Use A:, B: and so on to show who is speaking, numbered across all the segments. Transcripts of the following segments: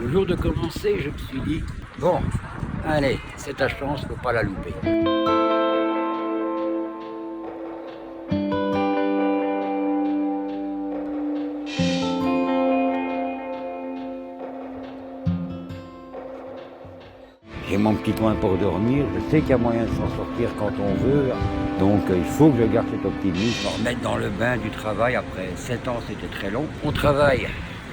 A: Le jour de commencer, je me suis dit, bon, allez, c'est ta chance, faut pas la louper. J'ai mon petit coin pour dormir, je sais qu'il y a moyen de s'en sortir quand on veut, donc il faut que je garde cet optimisme, me remettre dans le bain du travail. Après 7 ans, c'était très long. On travaille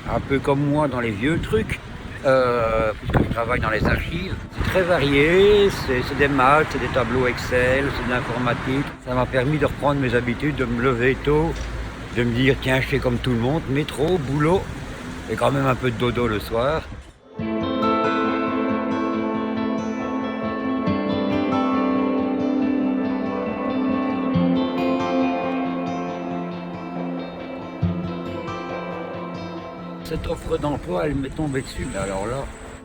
A: un peu comme moi dans les vieux trucs, puisque je travaille dans les archives. C'est très varié, c'est des maths, c'est des tableaux Excel, c'est de l'informatique. Ça m'a permis de reprendre mes habitudes, de me lever tôt, de me dire tiens, je fais comme tout le monde, métro, boulot, et quand même un peu de dodo le soir. Cette offre d'emploi, elle m'est tombée dessus. Alors là,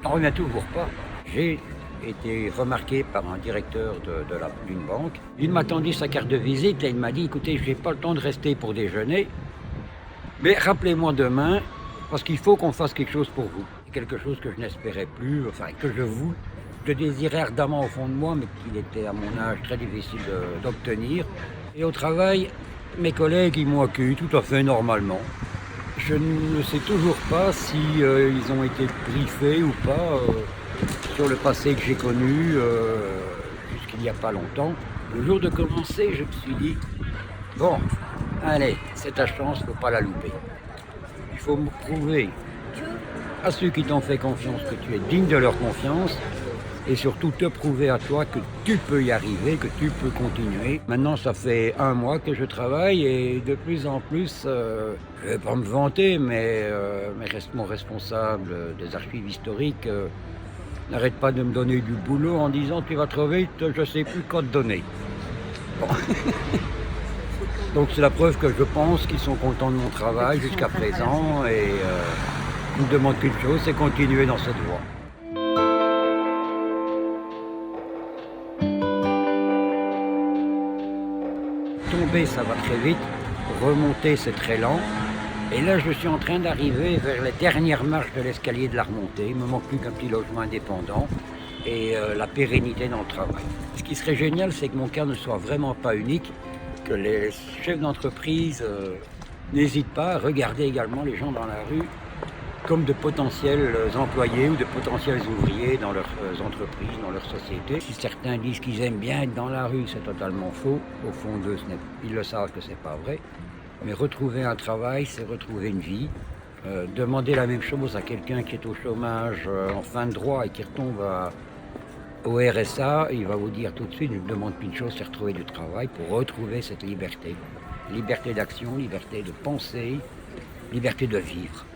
A: j'en reviens toujours pas. J'ai été remarqué par un directeur d'une banque. Il m'a tendu sa carte de visite et il m'a dit, écoutez, je n'ai pas le temps de rester pour déjeuner, mais rappelez-moi demain, parce qu'il faut qu'on fasse quelque chose pour vous. Quelque chose que je n'espérais plus, enfin que je désirais ardemment au fond de moi, mais qu'il était à mon âge très difficile d'obtenir. Et au travail, mes collègues, ils m'ont accueilli tout à fait normalement. Je ne sais toujours pas si ils ont été briefés ou pas sur le passé que j'ai connu jusqu'il n'y a pas longtemps. Le jour de commencer, je me suis dit, bon, allez, c'est ta chance, faut pas la louper. Il faut me prouver à ceux qui t'ont fait confiance que tu es digne de leur confiance, et surtout te prouver à toi que tu peux y arriver, que tu peux continuer. Maintenant, ça fait 1 mois que je travaille et de plus en plus, je ne vais pas me vanter, mais mon responsable des archives historiques n'arrête pas de me donner du boulot en disant tu vas trop vite, je ne sais plus quoi te donner. Bon. Donc c'est la preuve que je pense qu'ils sont contents de mon travail jusqu'à présent et ils me demandent qu'une chose, c'est continuer dans cette voie. Tomber, ça va très vite, remonter, c'est très lent. Et là, je suis en train d'arriver vers les dernières marches de l'escalier de la remontée. Il me manque plus qu'un petit logement indépendant et la pérennité dans le travail. Ce qui serait génial, c'est que mon cas ne soit vraiment pas unique, que les chefs d'entreprise n'hésitent pas à regarder également les gens dans la rue comme de potentiels employés ou de potentiels ouvriers dans leurs entreprises, dans leur société. Si certains disent qu'ils aiment bien être dans la rue, c'est totalement faux. Au fond d'eux, ils le savent que c'est pas vrai. Mais retrouver un travail, c'est retrouver une vie. Demander la même chose à quelqu'un qui est au chômage en fin de droit et qui retombe au RSA, il va vous dire tout de suite, je ne demande qu'une chose, c'est retrouver du travail pour retrouver cette liberté. Liberté d'action, liberté de penser, liberté de vivre.